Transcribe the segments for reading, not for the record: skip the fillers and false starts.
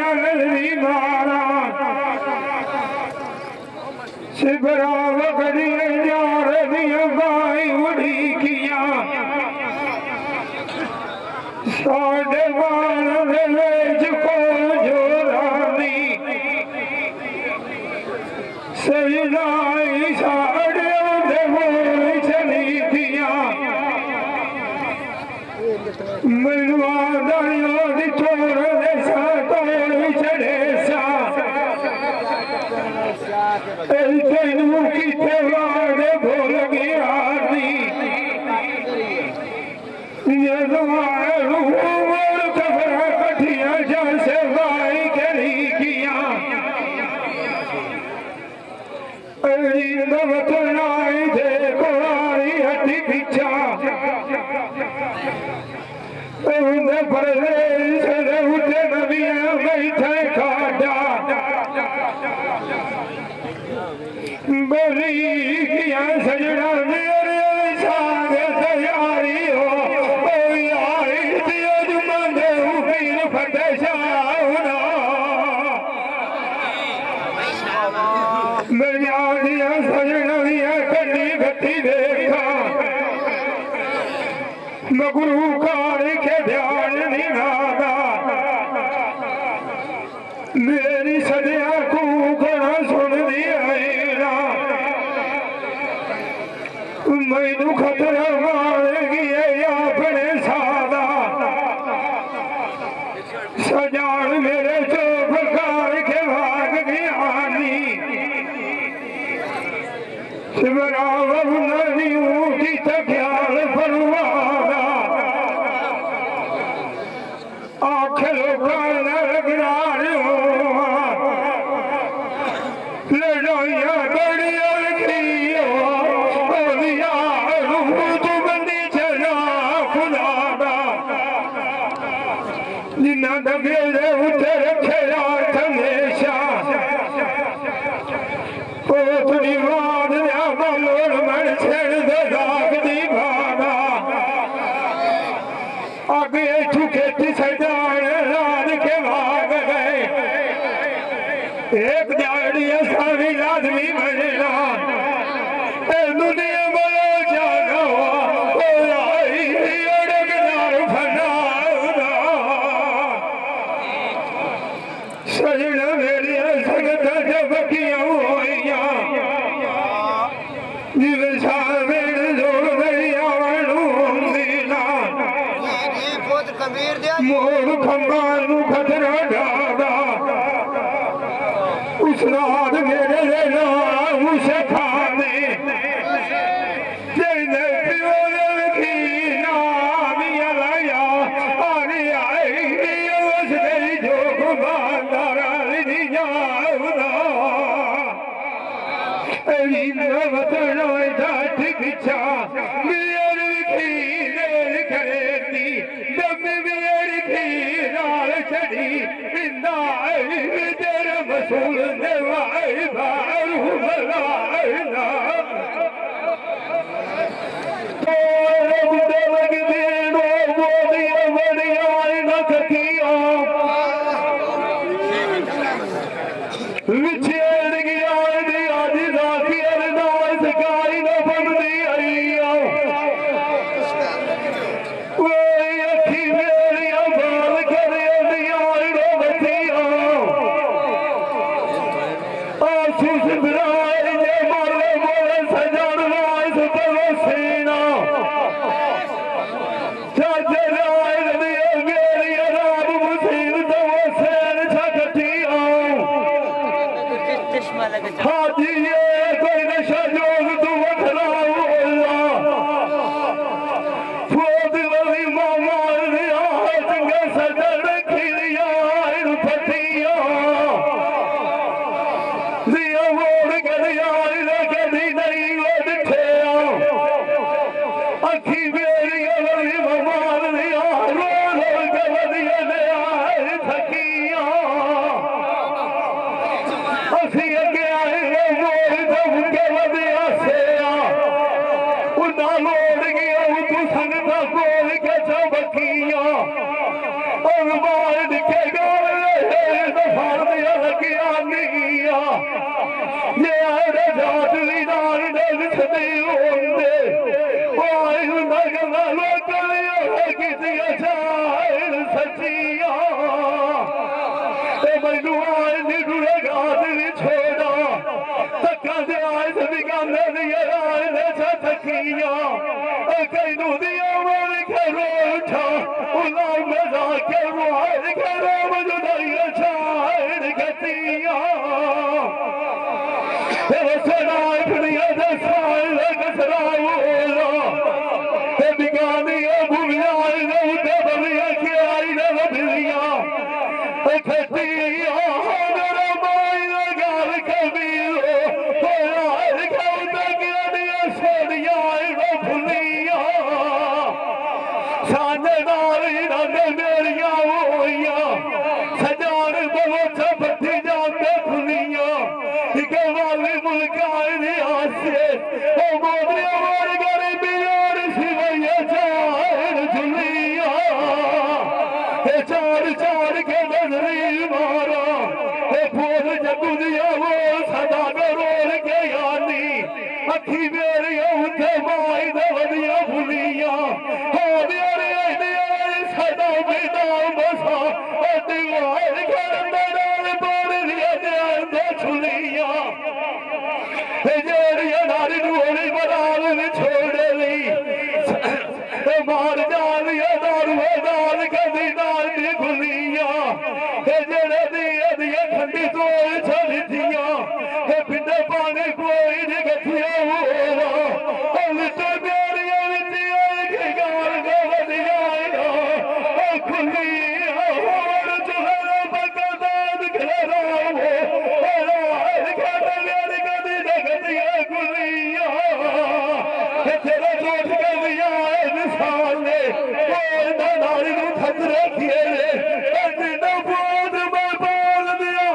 नगरी मारा सिबरा वगड़ी यार दिया बाई उड़ी किया साढ़े बाल को जोरानी सजनाई साढ़े चली दिया मलवा छोड़ सा तोड़ चढ़े सा तेनू किथे वाड़े भूल गया कठिया जैसे भाई करी किया बतनाई देखो आई हटी पीछा उठे नबिया बैठे खाटा बोली किया सजना मेरे साथ तैयारी हो आई दियो जुमंदे पीर फतेह शाहना मेरिया दिया सजना दिया कटी घटी देखा मगरू कार के ध्यान नहीं लागा मेरी सदिया को घना सुन दिया मैनू खतरा मारेगी अपने सादा सजान मेरे चौक कार के भाग गया शिवराव नहीं की ख्याल फरवादा आखिर लगनार लड़ाइया बड़िया जिन्ना दबेरे उठे रखे रात हमेशा पोतनी मार या बलोर मन छेड़ दे दाग दी भागा आगे ठुके सजान रात के भाग गए एक जाड़ी सारी आदमी बनेगा दुनिया बलो जागा सजना मेरी संगत जबकिया मोर खम्बानू खतरा डागा उस रात मेरे लेना उसे खाने मसूल देवाई बारू बलाना तो लग देनो बोलिया बढ़िया न सकिया विछेड़ गया आज राखी अरदास गाई न बनती आई अखी मेरिया बाल कर हाजी ये कोई नशा जोग तू बखलाओ फूद वाली मामा दिया चंगे सजन खिलिया फटिया दिया वोड़ गलिया कदी नहीं उठे अखी मेरी वाली मामा दिया रो रो के वधिया थकिया असी अगे आए मैनू आए नीरू लगा दी छोड़ा धक्का दे आए बिगाने दिया आए ने थकिया कैनू दिया मन करो उठा उला मजा के वार करो मजुदाई छाड़ गतिया सराय दुनिया दसाए लग सराओला बिगानी भूलिया उठे बलिया के आई न बलिया खतिया मेरा माई गाल कबीरो यार कहता गिरनिया सोनिया भुलिया साने नाली रंग मेरिया होइया सजान बोलो छपटी जाते भुलिया एक वाली मुल्काए आसे ओ मोदरिया मार गरीबी और सिवैया चार झुलिया चार चार के नजरी मारा फूल जगू दिया वो सदा रोल के यानी अखी मेरी उठे माई दवदिया भुलिया सदा बेटा बसा दीवार घर छुलिया जेड़िया नारी डोली बनाल छोड़ ली मार जालिया दारू दाल कदी दाल दी भुलिया जेड़े दिया ठंडी तोड़ छड़ी दिया पिंडे पानी कोई नहीं गठिया हुआ लिटो मेरिया विच गाल गवदिया खुलिया जुहरा बकदाद घेरा गुलिया तेरा जोट कर दिया इंसान ने नारी को खतरे किए बोध में बोल दिया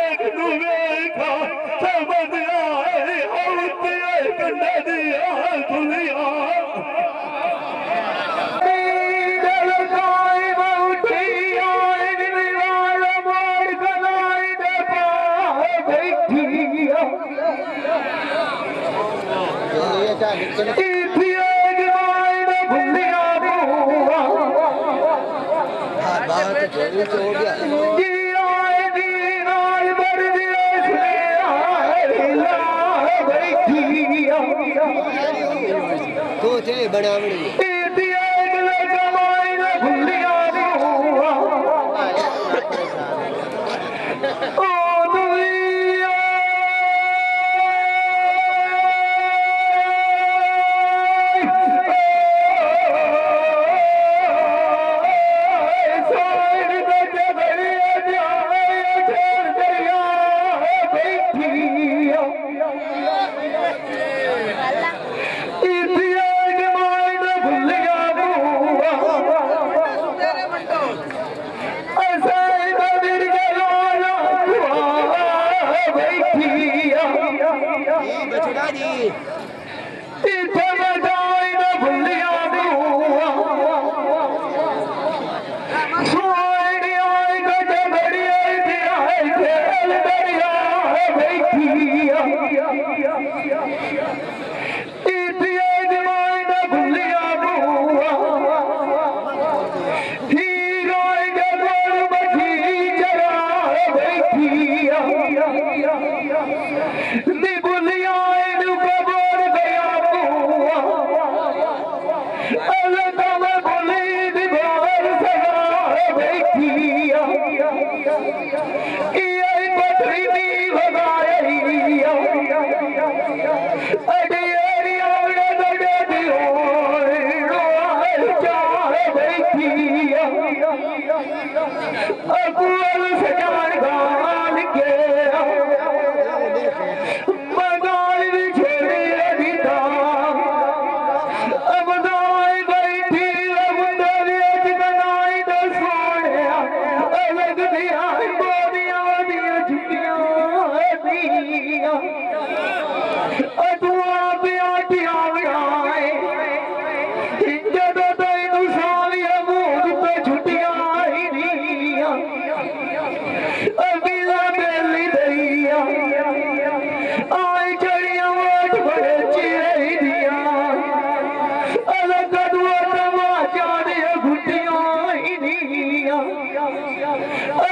एक दुबेखा सब दिया कंडे दिया गुलिया तो थे बड़ा बड़ी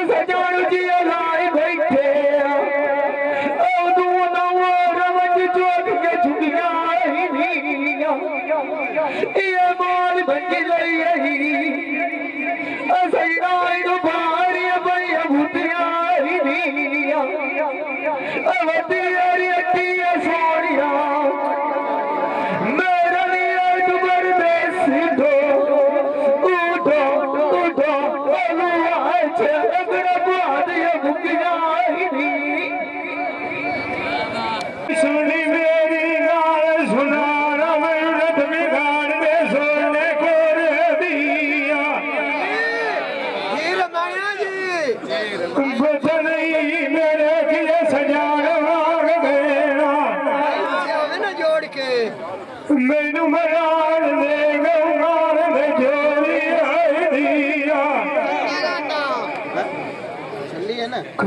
सजान जी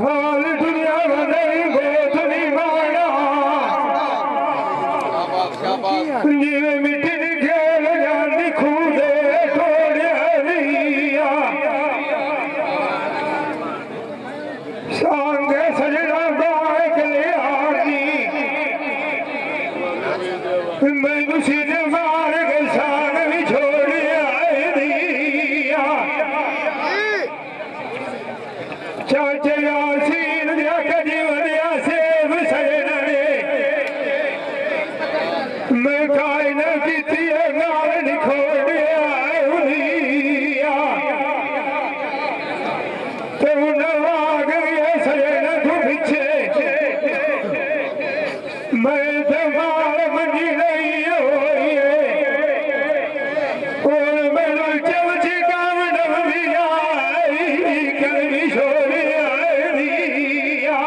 खाल दुनिया बदली बहुत नहीं माना जिवे मिट्टी दी खेल जाती खूदे थोड़े हरिया सांगे सजना बाइक ले आनी मैनू सीधे मार के सांग भी छोड़ आए दिया चाचे यासीन दिया कजीवन दिया सेब सजना ने मैं खाई न पीती है नाल निखोड़ आए दिया तो नवाग गया सजना तू पीछे मैं धमाल मंजी नहीं होई और मैनू चमची काम नव भी आई कलमी छोड़ आए दिया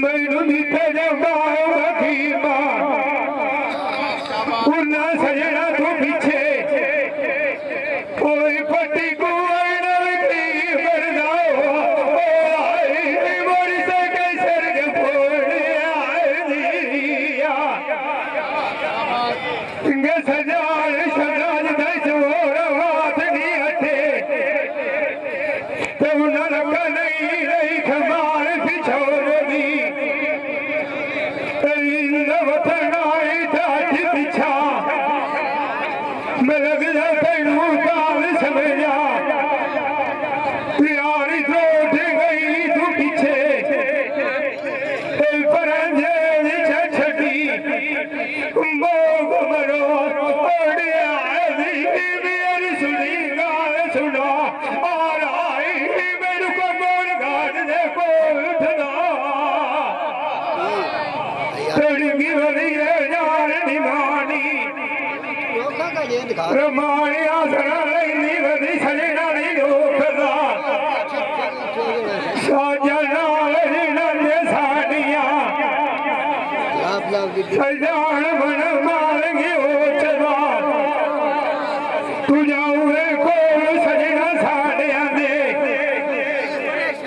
मैनू नीते जमाओ बखीमा उन्ना सजना तू पीछे कोई पट्टी को सजाल सजाल दस और बात नहीं हटे तो नरक नहीं रही खमार पिछोड़ दी वतन आई ठाठ पिछा मैं लग जा तेनू काल समझा यारी रोट गई तू पीछे परंजे छठी मोग मरो सुनी गाल सुना और आई मेरे को मोर घाट दे को उठना तेरी बड़ी है यार निमानी रमानी आसरा नहीं बदी सजना नहीं रोकदा साजना ने सानिया सजान मन मारेंगे ओ चला तू जाऊे कोल सजना साड़िया दे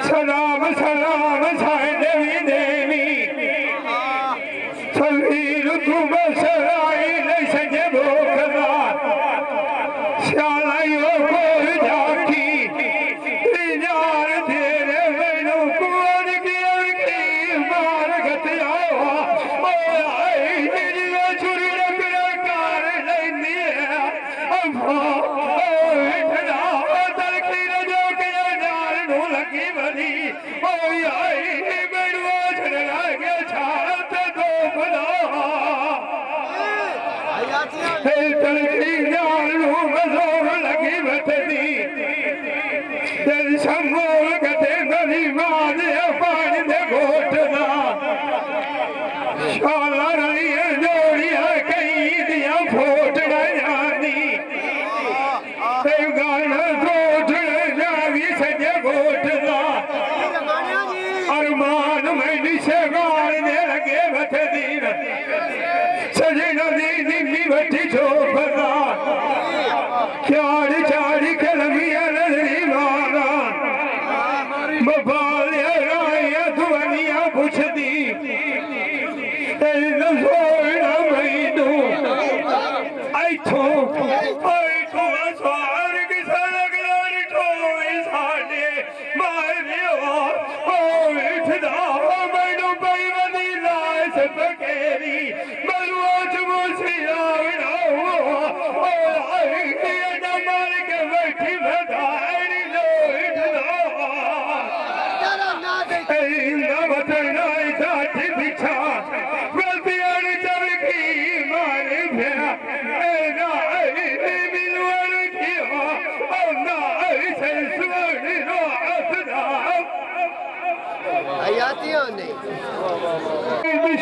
सलाम सलाम साए देवी देवी सलील तू बसराई नहीं सजे भोखदा श्यालाइयो कोल झाकी यार तेरे मैनू कुआर की मार गतिया छुरी रखना कार लेंदी है लगी बनी आई मेरू छड़ा गया छात दो बना तलकी जान मजोर लगी बतनी दिल समोल गते गली मार पानी दे घोटना शाला रही जोड़िया कई दिया फोटना जानी गाना सोचना जावी सजे घोटना अरमान मैनी से गाल दे लगे बतदीन सजना दी दिल्ली बठी छोपना चारी चारी कलमिया नजरी मारा बबालिया राया दुनिया पुछदी सोना मैनू ऐथो स्वार किसा लगदा ठोई साडे मारियो उठदा मैनू पई वदी लाश पकेरी मरुआ चमोसी आवड़ा मार के बैठी बधाई लो उठदा वतन आई ठाठ पिछा आयातियों ने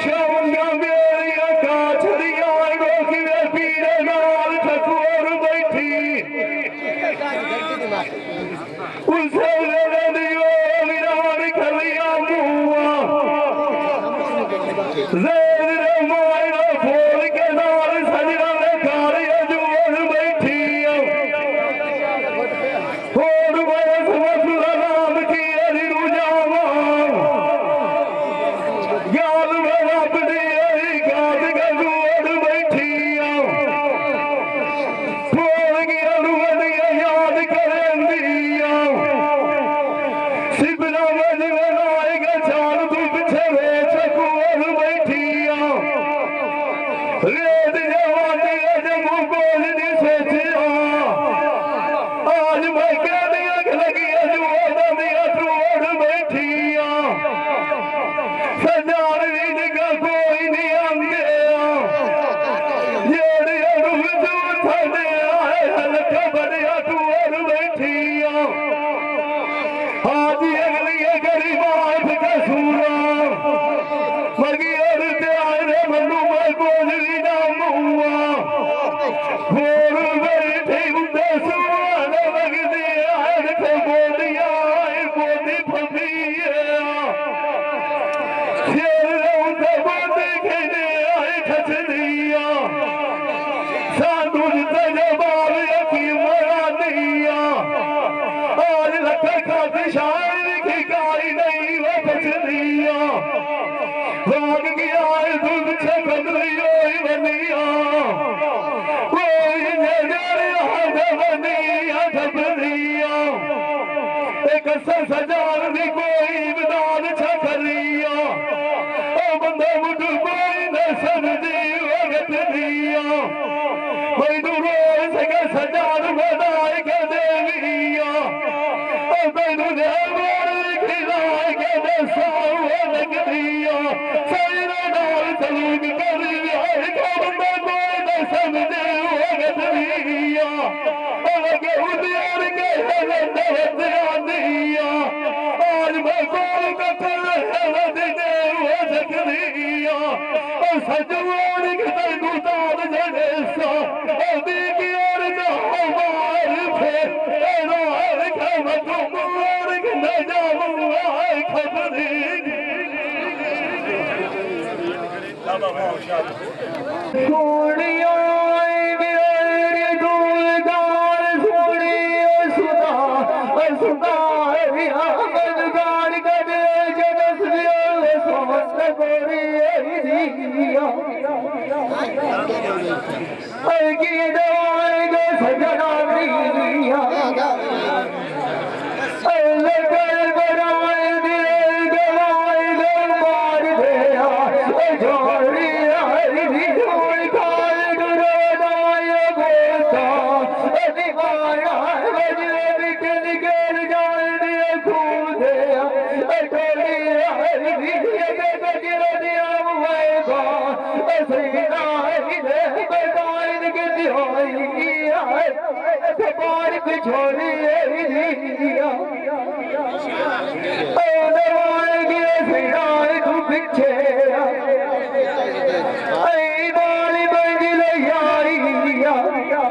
शावंगा मेरिया काछ दिया रोकी वे पीरे नाल ठकुर बैठी उसे ले दियो विरान खलिया मुआ ज़ेर रे मायना फोड़ के नाल सजना ने कारी जोड़ बैठी फोड़ बरस वसुला नाम की सिबला बजवे लाएगा चाल तू पीछे वेच कुंवर बैठिया रेत जवानी जमू बोल दी सोचिया आज मैं कह दिया लगी जुआ दिया तोड़ बैठिया सजार भी जगह कोई नहीं आंदे जेड़े अड़ू तू थने आए हल्का बढ़िया तोड़ बैठिया आज अगली गरीब आठ का सूरा मगी और त्यारे मनु मैं गोजरी ना मुआ गोर बैठे उन्दे सुआन लगदी आड़ को बोलिया बोली फंदिया शेर उन्दे बोली खेने आए खचदिया साधु जवाब यकी मरा दिया आज लखा खाती शायर की गाई नहीं वो बचदिया भाग गया दूध से बदलियो बनिया कोई बनिया बनिया एक सजार भी कोई विदान छरिया बंदा मुझ कोई न समझी वगत दिया मैनू रोज सजार बनाए के देविया मैनू खिलाए के दसा लग दिया सैरा नाल सलूक कर बंदा कोई न समझे वगत दिया लगे उदियार के दिया आज मैं कोल कतर दे वो जकरिया सजवान के तू तार जने सा दी की और जा मार फिर रोहर का मधु मार के न जाऊंगा खबरी सोनिया मेरे दूलदार सोनिया सुदा सुदा मदगार कर जगत समस्त गोरी दिया की दवाई गो सजना दिया लगल बनाए दिल गवाए गो मार दिया जोड़ी हरी जोड़ काल गुरो दाय बोता दीवाना बजरे बिकल कर जान दिया कूदे टोली हरी गजर दिया मुएगा सीना हरी बदान के दिहाई कपार पे छोड़ी दिया दवाई गिरे सीना तू पीछे बाली बंदी यारी चमकता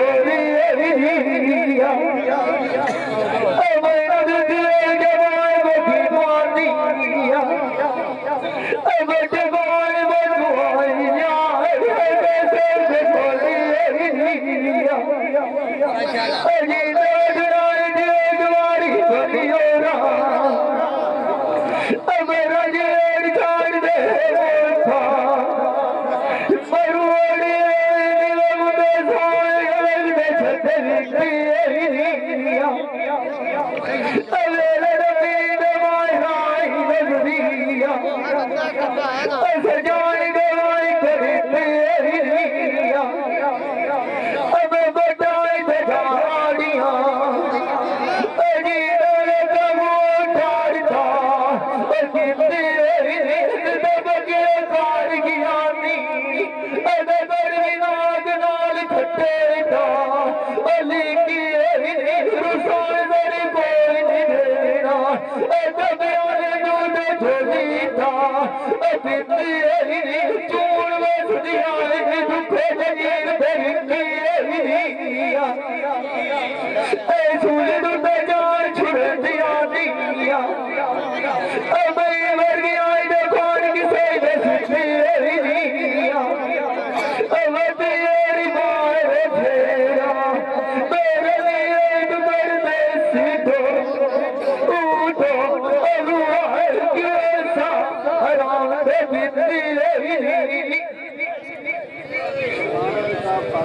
छोड़ी दिया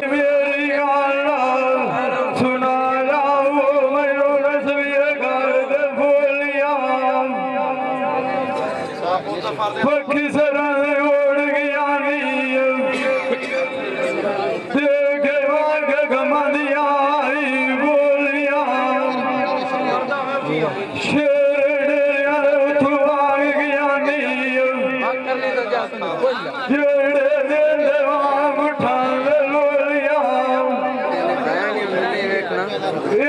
मेरी पक्षी सराने उड़ गया देखे वाग गमदिया बोलिया शेर तू आ गया जेड़े दिन देवाम उठा लोलिया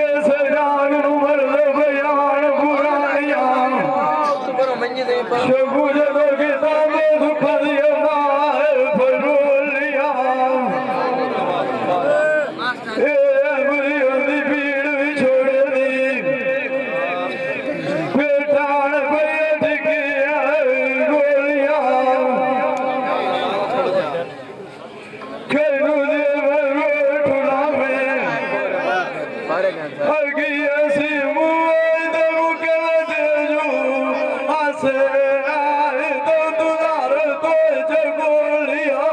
इस राग नुमर बयान पुरानिया शबू जदों किताब दुख दिया मार फरोलिया बुरी होंदी पीड़ भी छोड़ दी बेटान बैठ गया गोलिया खेलू दे ठुला में अगी ऐसी मुँह दे मुके तेजू आसे आए तो दुदार तो जगोलिया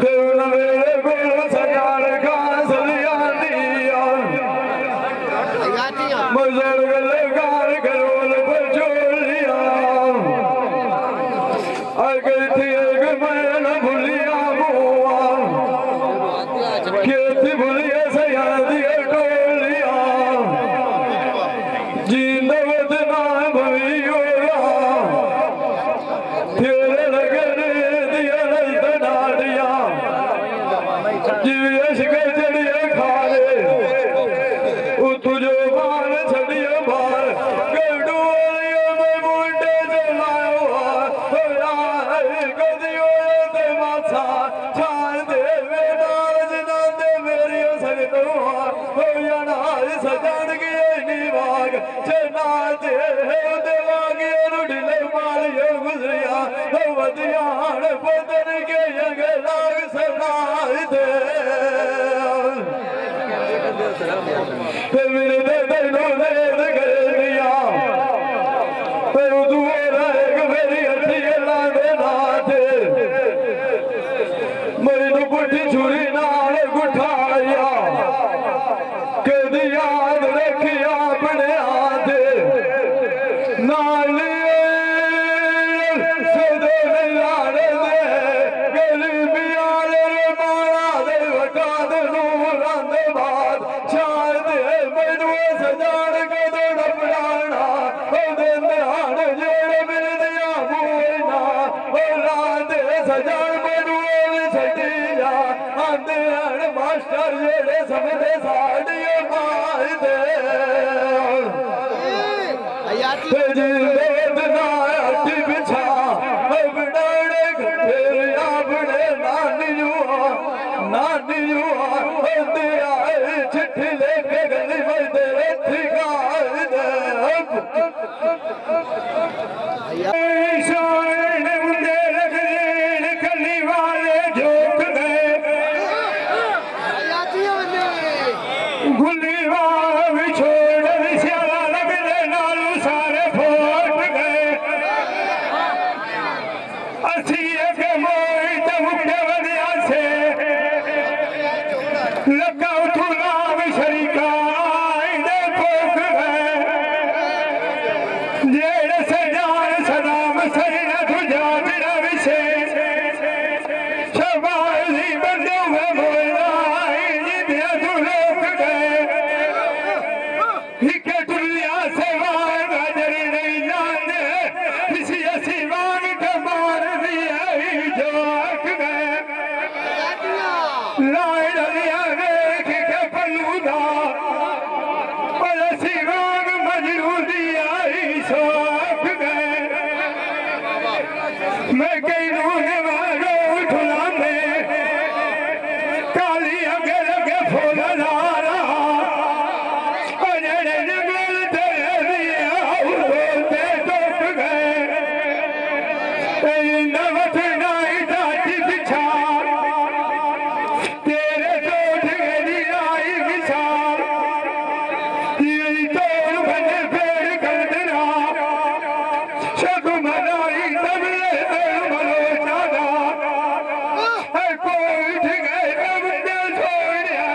देवना मेरे गोल सकार घास लिया दिया मजर गलगार गरोल बजोलिया अगर थी एक मैं न भूलिया बुआ खेती भूलिया सयादिया टोलिया जिंदवत ना भवियोगा तेरे लगने दिया नहीं तो डालिया जीविया शिकर चढ़िया खाले तुझो बाल छड़िया बाल गडोलिया में मुंडे जलायो कदियो ते माथा छान दे वे नाज ना दे मेरी सगतो हो या नाज सजन गए नी बाग चना दे दे वागे रुडले मालियो गुजरिया हो वदियाण बदन के यंग लाग सनाई दे मेरे दे नो दे गलिया पे दुआरा एक मेरी हट्टी ला दे नाथ मैनू बुढ़ी छुरी नाल गुठाया कदी याद रखिया अपने हाथ नाल सदे लाड़ दे गरीबी आले मारा दे वटा दे नूरां दे बाद चार दे मैनू सजान कदों डपड़ाना दिन ध्यान जेड़े मिलदिया मूना रात सजान मैनू छड्डिया आंदे हन मास्टर जेड़े समझे साड़िया मार दे जिंदे ना हट्टी बिछा बनाने तेरे अपने नानी जुआ आए चिट्ठी लेके गली में तेरे ठिकान दे मुंडे लग गए कली वाले झोंक गए गुली भी छोड़ सियाला लगने नालू सारे फोट गए असी के मोई तो मुंडे वधिया से लगा उठूला भी शरीका आईने पोख गए जेड़ सजान सलाम सरना तुझा तेरा विषे शबाजी बंदो में बोला जिंदिया तू लोक गए हिके दुनिया से वार नजर नहीं जाने किसी ऐसी वार के मार दिया जो आँख गए लाए डलिया देख के पलूदा पर ऐसी वार मजनू दिया सो आँख गए मैं कई रोने वालों उठला में काली अगे लगे फूल लारा अजड़े जंगल तेरे दिया बोलते टूट गए नवत नाई दाटी बिछा तेरे टूट गई आई विशाल तेरी तोड़ बने पेड़ कदरा शगु मनाई तबले मनो चादा कोई उठ गए मुंडे छोड़िया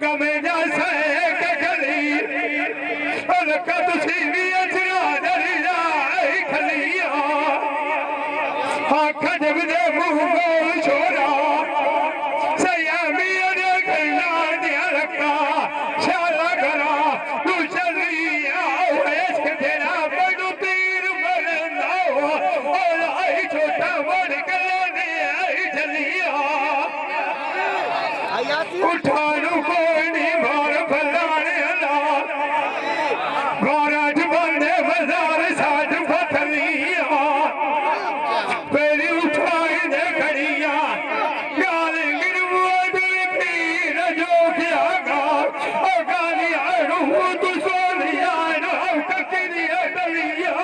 गमे जैसे कखली रकत सीवी अचरा दरिया खलिया आख जग दे मुंह बोल छोड़ा सयामी अरे गला दिया रखा शाला करा तू चलिया इश्क तेरा बड़ू तीर मरना और आई छोटा बड़ गला दे आई चलिया उठानु कोई नहीं मार फलाने अल्लाह बारात बंदे बाजार साठ फतलिया पेरी उठाई दे खड़िया गाली गिरवा देखी न जो क्या गा ओ गाली आड़ू तू सोनिया न ककरिया डलिया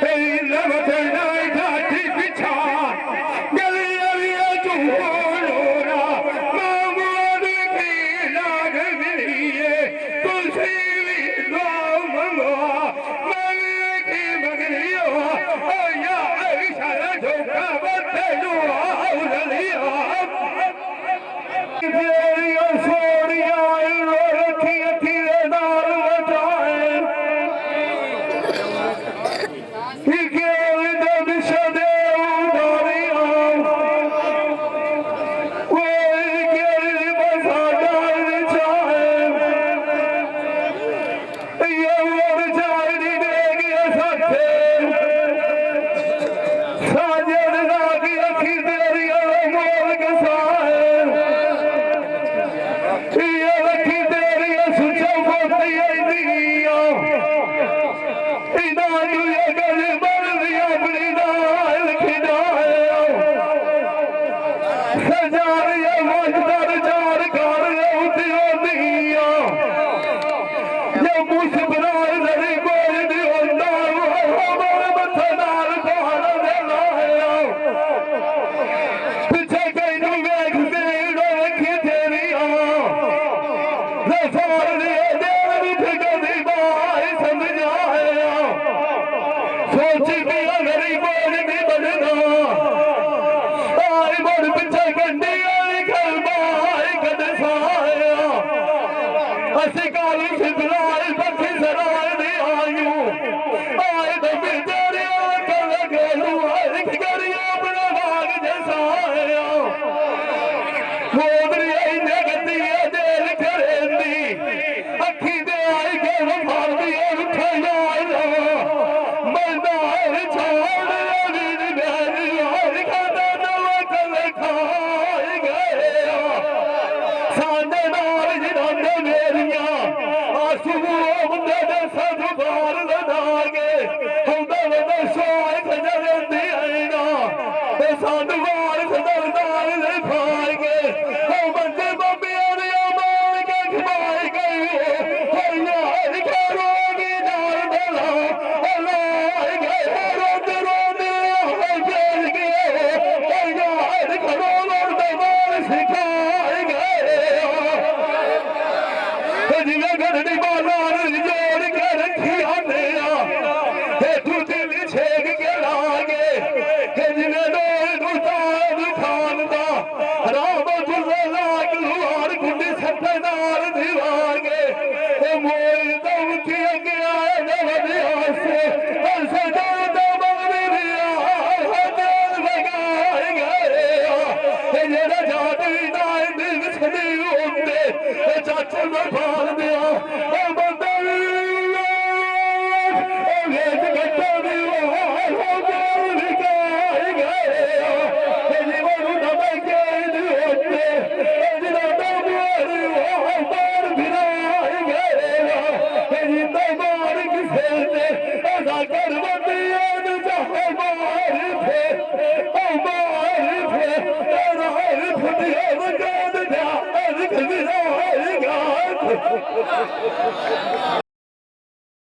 पेरी नवत नाई ठाठी पिछा गलिया लिया चूड़ोरा मामूद की लाग मिलिए तुलसी भी दो मंगो मांगे की मगलियो ओ या ऐसा झोंका बत्तू औलिया तेरिया सोनिया रखी अखी दाल बचाए